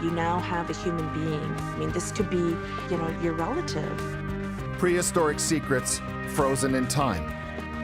You now have a human being. I mean, this could be, your relative. Prehistoric secrets frozen in time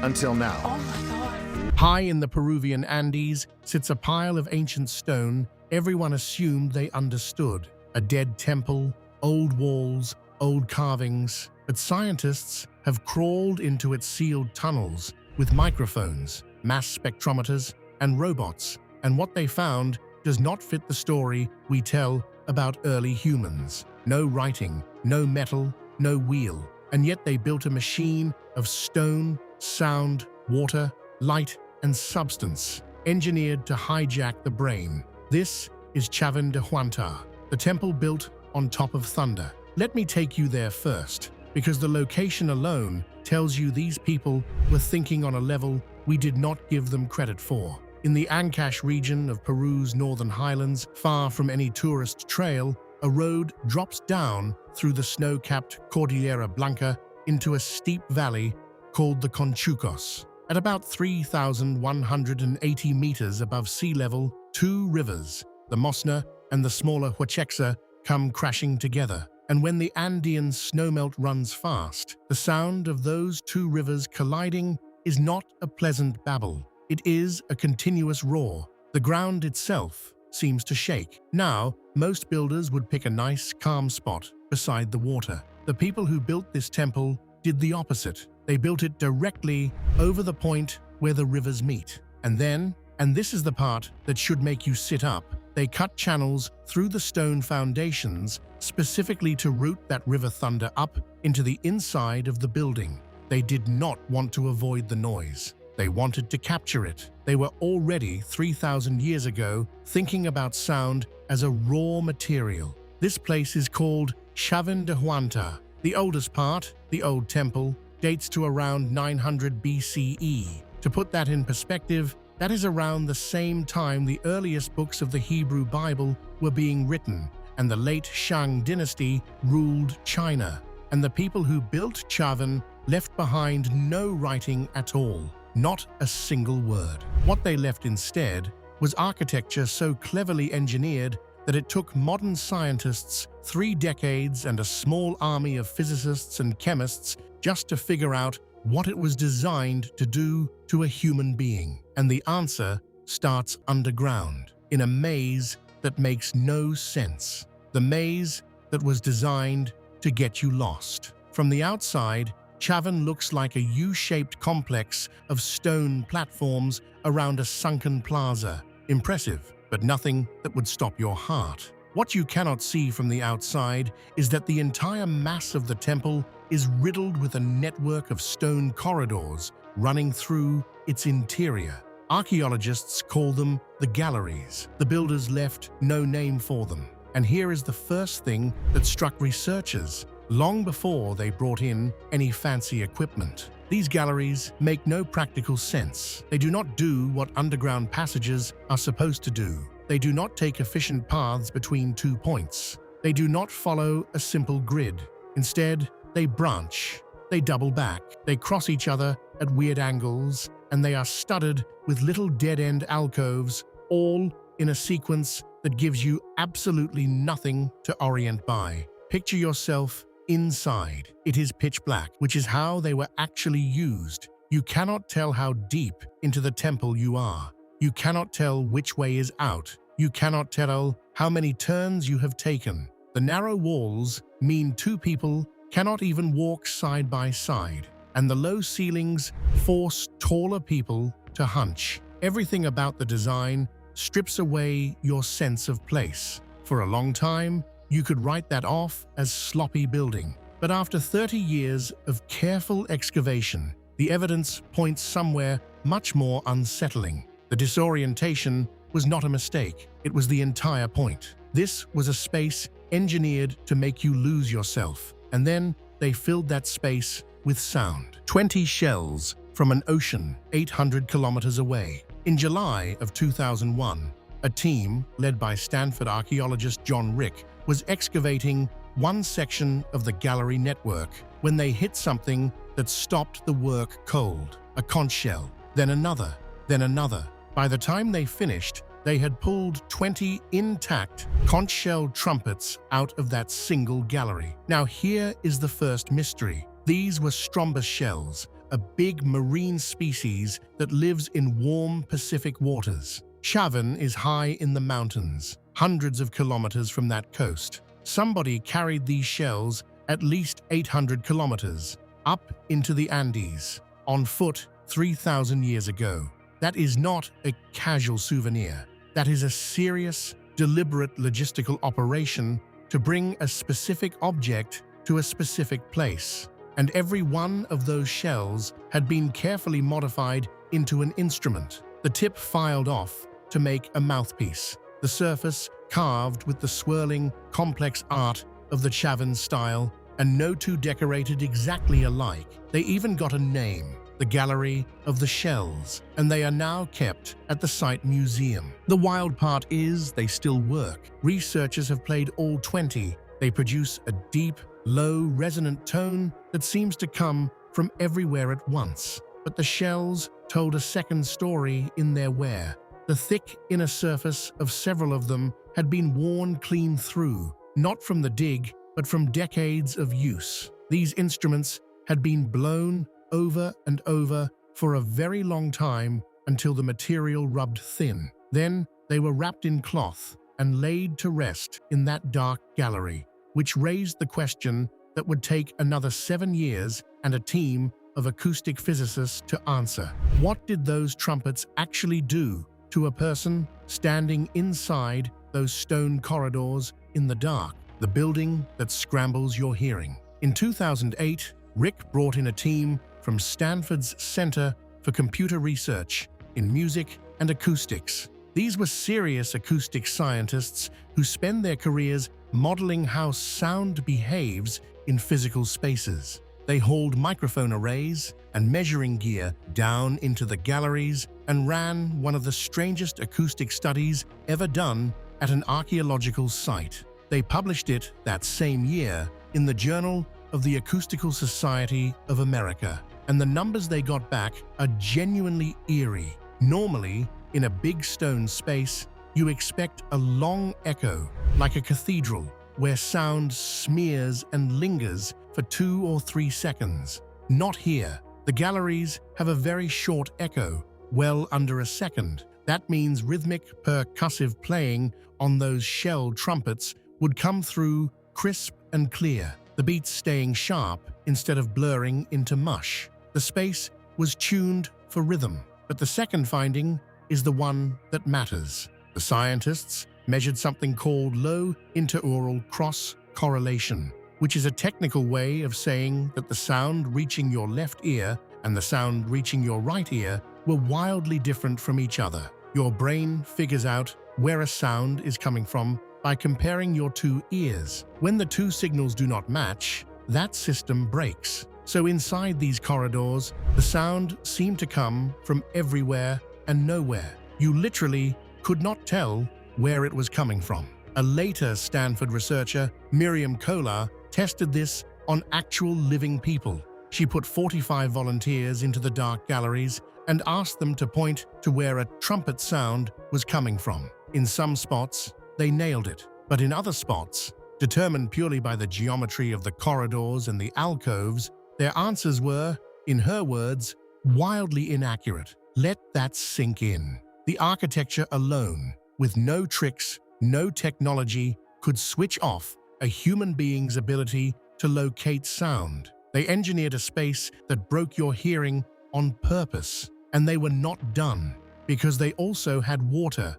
until now. Oh my God. High in the Peruvian Andes sits a pile of ancient stone everyone assumed they understood. A dead temple, old walls, old carvings. But scientists have crawled into its sealed tunnels with microphones, mass spectrometers, and robots. And what they found does not fit the story we tell about early humans. No writing, no metal, no wheel. And yet they built a machine of stone, sound, water, light, and substance, engineered to hijack the brain. This is Chavin de Huantar, the temple built on top of thunder. Let me take you there first, because the location alone tells you these people were thinking on a level we did not give them credit for. In the Ancash region of Peru's northern highlands, far from any tourist trail, a road drops down through the snow-capped Cordillera Blanca into a steep valley called the Conchucos. At about 3,180 meters above sea level, two rivers, the Mosna and the smaller Huachexa, come crashing together. And when the Andean snowmelt runs fast, the sound of those two rivers colliding is not a pleasant babble. It is a continuous roar. The ground itself seems to shake. Now, most builders would pick a nice, calm spot beside the water. The people who built this temple did the opposite. They built it directly over the point where the rivers meet. And then, and this is the part that should make you sit up, they cut channels through the stone foundations specifically to route that river thunder up into the inside of the building. They did not want to avoid the noise. They wanted to capture it. They were already 3,000 years ago thinking about sound as a raw material. This place is called Chavin de Huantar. The oldest part, the old temple, dates to around 900 BCE. To put that in perspective, that is around the same time the earliest books of the Hebrew Bible were being written, and the late Shang dynasty ruled China. And the people who built Chavin left behind no writing at all, not a single word. What they left instead was architecture so cleverly engineered that it took modern scientists 3 decades and a small army of physicists and chemists just to figure out what it was designed to do to a human being. And the answer starts underground, in a maze that makes no sense. The maze that was designed to get you lost. From the outside, Chavin looks like a U-shaped complex of stone platforms around a sunken plaza. Impressive, but nothing that would stop your heart. What you cannot see from the outside is that the entire mass of the temple is riddled with a network of stone corridors running through its interior. Archaeologists call them the galleries. The builders left no name for them. And here is the first thing that struck researchers long before they brought in any fancy equipment. These galleries make no practical sense. They do not do what underground passages are supposed to do. They do not take efficient paths between 2 points. They do not follow a simple grid. Instead, they branch, they double back, they cross each other at weird angles, and they are studded with little dead-end alcoves, all in a sequence that gives you absolutely nothing to orient by. Picture yourself inside. It is pitch black, which is how they were actually used. You cannot tell how deep into the temple you are. You cannot tell which way is out. You cannot tell how many turns you have taken. The narrow walls mean 2 people cannot even walk side by side, and the low ceilings force taller people to hunch. Everything about the design strips away your sense of place. For a long time, you could write that off as sloppy building. But after 30 years of careful excavation, the evidence points somewhere much more unsettling. The disorientation was not a mistake. It was the entire point. This was a space engineered to make you lose yourself. And then they filled that space with sound. 20 shells from an ocean 800 kilometers away. In July of 2001, a team led by Stanford archaeologist John Rick was excavating one section of the gallery network when they hit something that stopped the work cold. A conch shell, then another, then another. By the time they finished, they had pulled 20 intact conch shell trumpets out of that single gallery. Now here is the first mystery. These were strombus shells, a big marine species that lives in warm Pacific waters. Chavin is high in the mountains, hundreds of kilometers from that coast. Somebody carried these shells at least 800 kilometers up into the Andes, on foot 3,000 years ago. That is not a casual souvenir. That is a serious, deliberate logistical operation to bring a specific object to a specific place. And every one of those shells had been carefully modified into an instrument, the tip filed off to make a mouthpiece, the surface carved with the swirling, complex art of the Chavin style, and no two decorated exactly alike. They even got a name, the Gallery of the Shells, and they are now kept at the site museum. The wild part is they still work. Researchers have played all 20. They produce a deep, low, resonant tone that seems to come from everywhere at once. But the shells told a second story in their wear. The thick inner surface of several of them had been worn clean through, not from the dig, but from decades of use. These instruments had been blown over and over for a very long time until the material rubbed thin. Then they were wrapped in cloth and laid to rest in that dark gallery, which raised the question that would take another 7 years and a team of acoustic physicists to answer. What did those trumpets actually do to a person standing inside those stone corridors in the dark, the building that scrambles your hearing? In 2008, Rick brought in a team from Stanford's Center for Computer Research in Music and Acoustics. These were serious acoustic scientists who spend their careers modeling how sound behaves in physical spaces. They hauled microphone arrays and measuring gear down into the galleries and ran one of the strangest acoustic studies ever done at an archaeological site. They published it that same year in the Journal of the Acoustical Society of America, and the numbers they got back are genuinely eerie. Normally, in a big stone space, you expect a long echo, like a cathedral, where sound smears and lingers for 2 or 3 seconds. Not here. The galleries have a very short echo, well under a second. That means rhythmic, percussive playing on those shell trumpets would come through crisp and clear, the beats staying sharp instead of blurring into mush. The space was tuned for rhythm. But the second finding is the one that matters. The scientists measured something called low interaural cross-correlation, which is a technical way of saying that the sound reaching your left ear and the sound reaching your right ear were wildly different from each other. Your brain figures out where a sound is coming from by comparing your 2 ears. When the 2 signals do not match, that system breaks. So inside these corridors, the sound seemed to come from everywhere and nowhere. You literally could not tell where it was coming from. A later Stanford researcher, Miriam Kolar, tested this on actual living people. She put 45 volunteers into the dark galleries and asked them to point to where a trumpet sound was coming from. In some spots, they nailed it, but in other spots, determined purely by the geometry of the corridors and the alcoves, their answers were, in her words, wildly inaccurate. Let that sink in. The architecture alone, with no tricks, no technology, could switch off a human being's ability to locate sound. They engineered a space that broke your hearing on purpose, and they were not done, because they also had water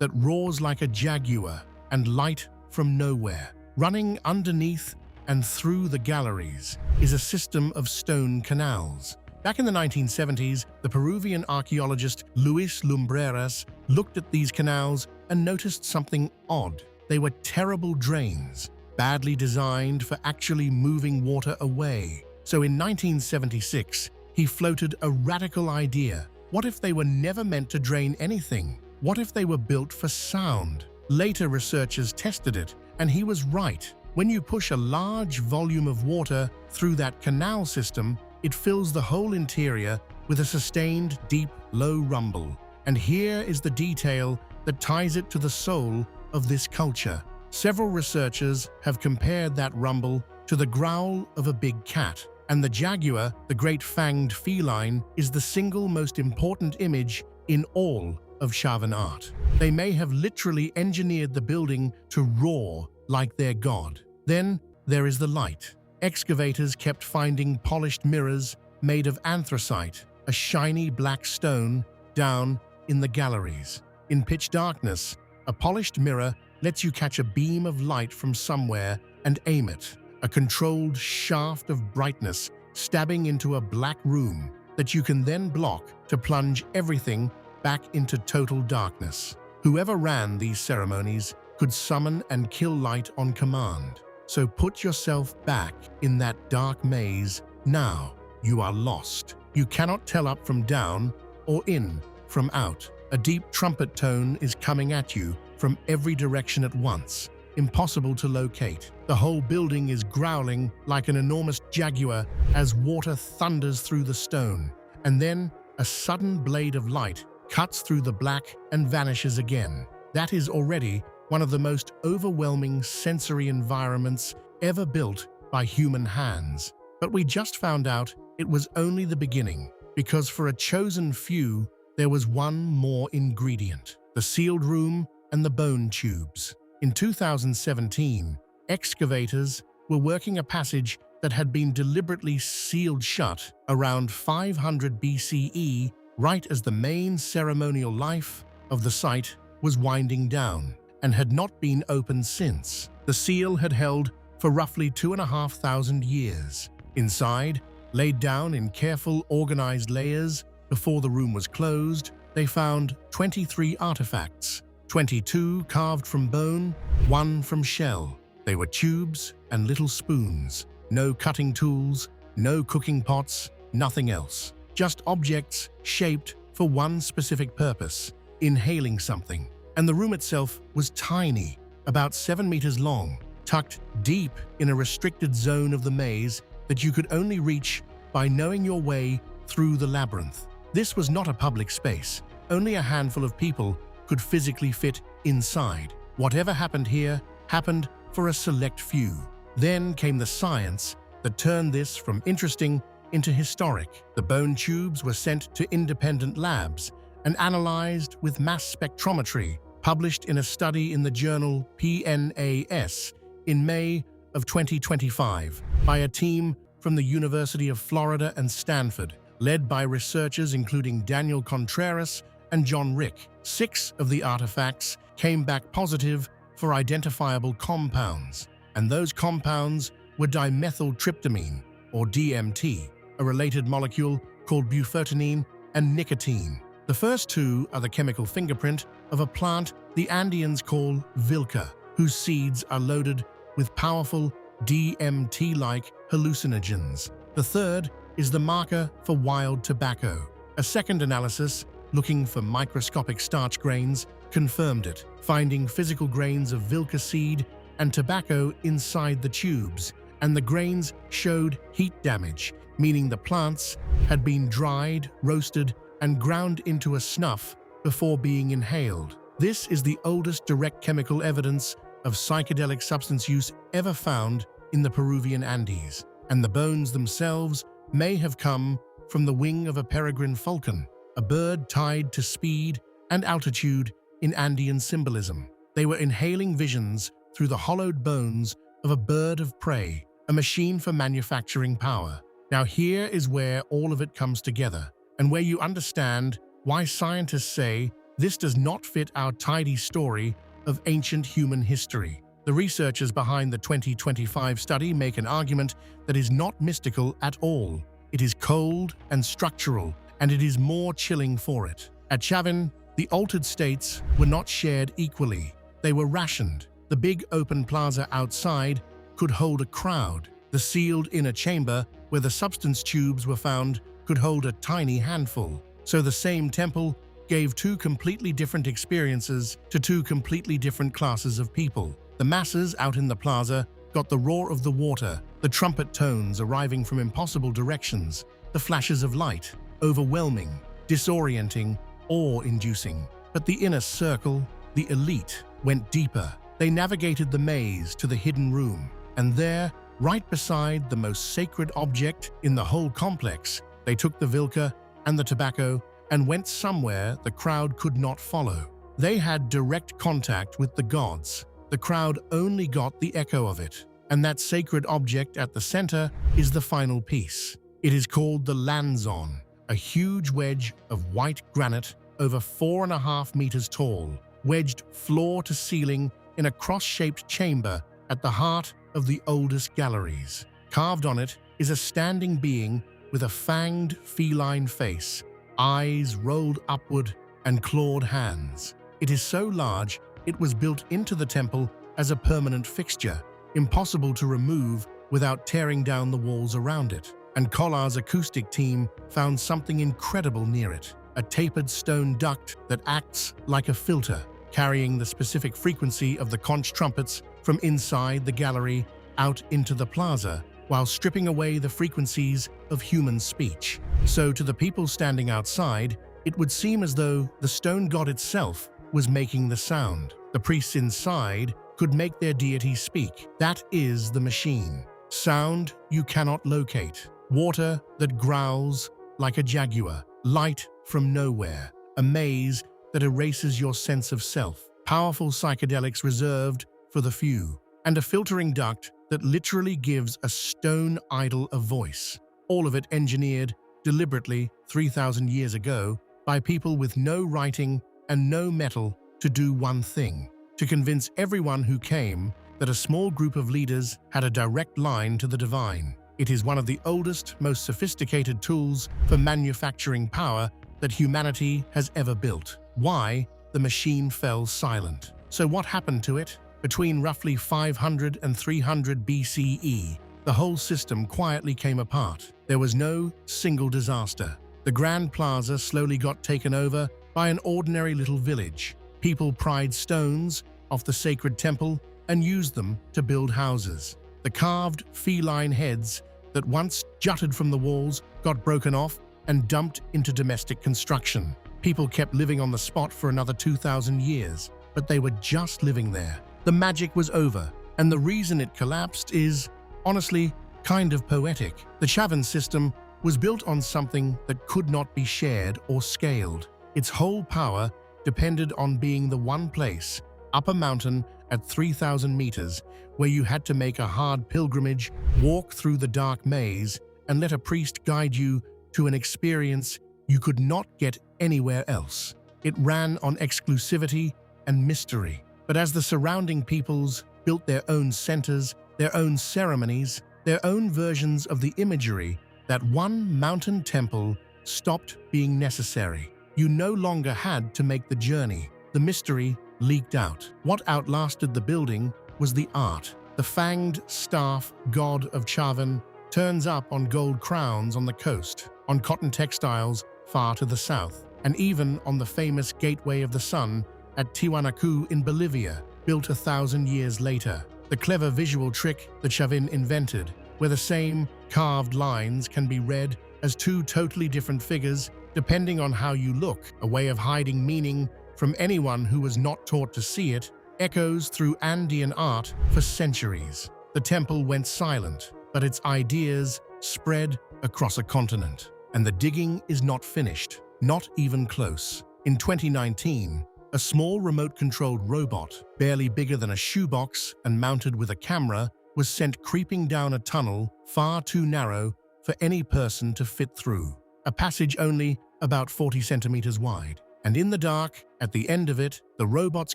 that roars like a jaguar, and light from nowhere. Running underneath and through the galleries is a system of stone canals. Back in the 1970s, the Peruvian archaeologist Luis Lumbreras looked at these canals and noticed something odd. They were terrible drains, badly designed for actually moving water away. So in 1976, he floated a radical idea. What if they were never meant to drain anything? What if they were built for sound? Later researchers tested it, and he was right. When you push a large volume of water through that canal system, it fills the whole interior with a sustained, deep, low rumble. And here is the detail that ties it to the soul of this culture. Several researchers have compared that rumble to the growl of a big cat, and the jaguar, the great fanged feline, is the single most important image in all of Chavin art. They may have literally engineered the building to roar like their god. Then there is the light. Excavators kept finding polished mirrors made of anthracite, a shiny black stone, down in the galleries. In pitch darkness, a polished mirror lets you catch a beam of light from somewhere and aim it, a controlled shaft of brightness stabbing into a black room that you can then block to plunge everything back into total darkness. Whoever ran these ceremonies could summon and kill light on command. So put yourself back in that dark maze now. You are lost. You cannot tell up from down or in from out. A deep trumpet tone is coming at you from every direction at once. Impossible to locate. The whole building is growling like an enormous jaguar as water thunders through the stone. And then a sudden blade of light cuts through the black and vanishes again. That is already one of the most overwhelming sensory environments ever built by human hands. But we just found out it was only the beginning, because for a chosen few, there was one more ingredient: the sealed room and the bone tubes. In 2017, excavators were working a passage that had been deliberately sealed shut around 500 BCE, right as the main ceremonial life of the site was winding down, and had not been opened since. The seal had held for roughly 2,500 years. Inside, laid down in careful, organized layers before the room was closed, they found 23 artifacts, 22 carved from bone, 1 from shell. They were tubes and little spoons, no cutting tools, no cooking pots, nothing else. Just objects shaped for one specific purpose: inhaling something. And the room itself was tiny, about 7 meters long, tucked deep in a restricted zone of the maze that you could only reach by knowing your way through the labyrinth. This was not a public space. Only a handful of people could physically fit inside. Whatever happened here happened for a select few. Then came the science that turned this from interesting into historic. The bone tubes were sent to independent labs and analyzed with mass spectrometry, published in a study in the journal PNAS in May of 2025 by a team from the University of Florida and Stanford, led by researchers including Daniel Contreras and John Rick. 6 of the artifacts came back positive for identifiable compounds, and those compounds were dimethyltryptamine, or DMT, a related molecule called bufotenine, and nicotine. The first 2 are the chemical fingerprint of a plant the Andeans call vilca, whose seeds are loaded with powerful DMT-like hallucinogens. The third is the marker for wild tobacco. A second analysis, looking for microscopic starch grains, confirmed it, finding physical grains of vilca seed and tobacco inside the tubes, and the grains showed heat damage, meaning the plants had been dried, roasted, and ground into a snuff before being inhaled. This is the oldest direct chemical evidence of psychedelic substance use ever found in the Peruvian Andes, and the bones themselves may have come from the wing of a peregrine falcon, a bird tied to speed and altitude in Andean symbolism. They were inhaling visions through the hollowed bones of a bird of prey, a machine for manufacturing power. Now here is where all of it comes together, and where you understand why scientists say this does not fit our tidy story of ancient human history. The researchers behind the 2025 study make an argument that is not mystical at all. It is cold and structural, and it is more chilling for it. At Chavin, the altered states were not shared equally. They were rationed. The big open plaza outside could hold a crowd. The sealed inner chamber, where the substance tubes were found, could hold a tiny handful. So the same temple gave 2 completely different experiences to 2 completely different classes of people. The masses out in the plaza got the roar of the water, the trumpet tones arriving from impossible directions, the flashes of light, overwhelming, disorienting, awe-inducing. But the inner circle, the elite, went deeper. They navigated the maze to the hidden room, and there, right beside the most sacred object in the whole complex, they took the Vilca and the tobacco and went somewhere the crowd could not follow. They had direct contact with the gods. The crowd only got the echo of it. And that sacred object at the center is the final piece. It is called the Lanzon, a huge wedge of white granite over 4.5 meters tall, wedged floor to ceiling in a cross-shaped chamber at the heart of the oldest galleries. Carved on it is a standing being with a fanged feline face, eyes rolled upward, and clawed hands. It is so large, it was built into the temple as a permanent fixture, impossible to remove without tearing down the walls around it. And Collar's acoustic team found something incredible near it, a tapered stone duct that acts like a filter, carrying the specific frequency of the conch trumpets from inside the gallery out into the plaza, while stripping away the frequencies of human speech. So to the people standing outside, it would seem as though the stone god itself was making the sound. The priests inside could make their deity speak. That is the machine. Sound you cannot locate. Water that growls like a jaguar. Light from nowhere. A maze that erases your sense of self. Powerful psychedelics reserved for the few. And a filtering duct that literally gives a stone idol a voice. All of it engineered deliberately 3,000 years ago by people with no writing and no metal to do one thing: to convince everyone who came that a small group of leaders had a direct line to the divine. It is one of the oldest, most sophisticated tools for manufacturing power that humanity has ever built. Why? The machine fell silent. So what happened to it? Between roughly 500 and 300 BCE, the whole system quietly came apart. There was no single disaster. The Grand Plaza slowly got taken over by an ordinary little village. People pried stones off the sacred temple and used them to build houses. The carved feline heads that once jutted from the walls got broken off and dumped into domestic construction. People kept living on the spot for another 2,000 years, but they were just living there. The magic was over, and the reason it collapsed is, honestly, kind of poetic. The Chavin system was built on something that could not be shared or scaled. Its whole power depended on being the one place, up a mountain at 3,000 meters, where you had to make a hard pilgrimage, walk through the dark maze, and let a priest guide you to an experience you could not get anywhere else. It ran on exclusivity and mystery. But as the surrounding peoples built their own centers, their own ceremonies, their own versions of the imagery, that one mountain temple stopped being necessary. You no longer had to make the journey. The mystery leaked out. What outlasted the building was the art. The fanged staff god of Chavin turns up on gold crowns on the coast, on cotton textiles far to the south, and even on the famous Gateway of the Sun at Tiwanaku in Bolivia, built 1,000 years later. The clever visual trick that Chavin invented, where the same carved lines can be read as two totally different figures depending on how you look, a way of hiding meaning from anyone who was not taught to see it, echoes through Andean art for centuries. The temple went silent, but its ideas spread across a continent. And the digging is not finished, not even close. In 2019, a small remote-controlled robot, barely bigger than a shoebox and mounted with a camera, was sent creeping down a tunnel far too narrow for any person to fit through. A passage only about 40 centimeters wide. And in the dark, at the end of it, the robot's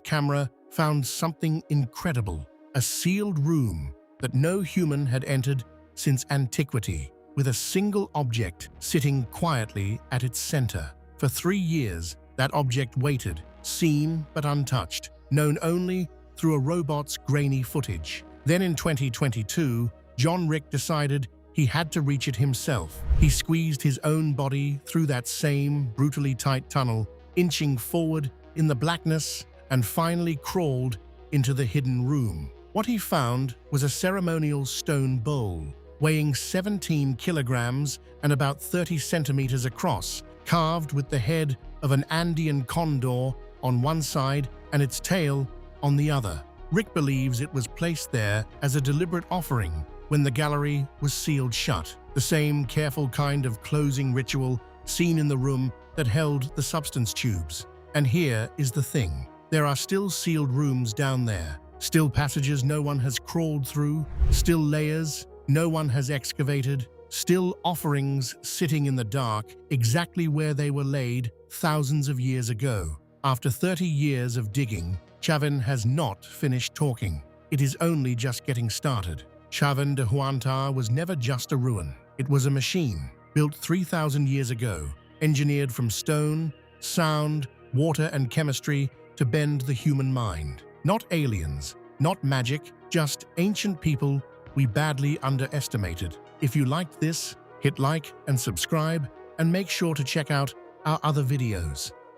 camera found something incredible. A sealed room that no human had entered since antiquity, with a single object sitting quietly at its center. For 3 years, that object waited, seen but untouched, known only through a robot's grainy footage. Then in 2022, John Rick decided he had to reach it himself. He squeezed his own body through that same brutally tight tunnel, inching forward in the blackness, and finally crawled into the hidden room. What he found was a ceremonial stone bowl, weighing 17 kilograms and about 30 centimeters across, carved with the head of an Andean condor on one side and its tail on the other. Rick believes it was placed there as a deliberate offering when the gallery was sealed shut, the same careful kind of closing ritual seen in the room that held the substance tubes. And here is the thing. There are still sealed rooms down there, still passages no one has crawled through, still layers no one has excavated, still offerings sitting in the dark exactly where they were laid thousands of years ago. After 30 years of digging, Chavin has not finished talking. It is only just getting started. Chavin de Huantar was never just a ruin. It was a machine, built 3,000 years ago, engineered from stone, sound, water and chemistry to bend the human mind. Not aliens, not magic, just ancient people we badly underestimated. If you liked this, hit like and subscribe, and make sure to check out our other videos.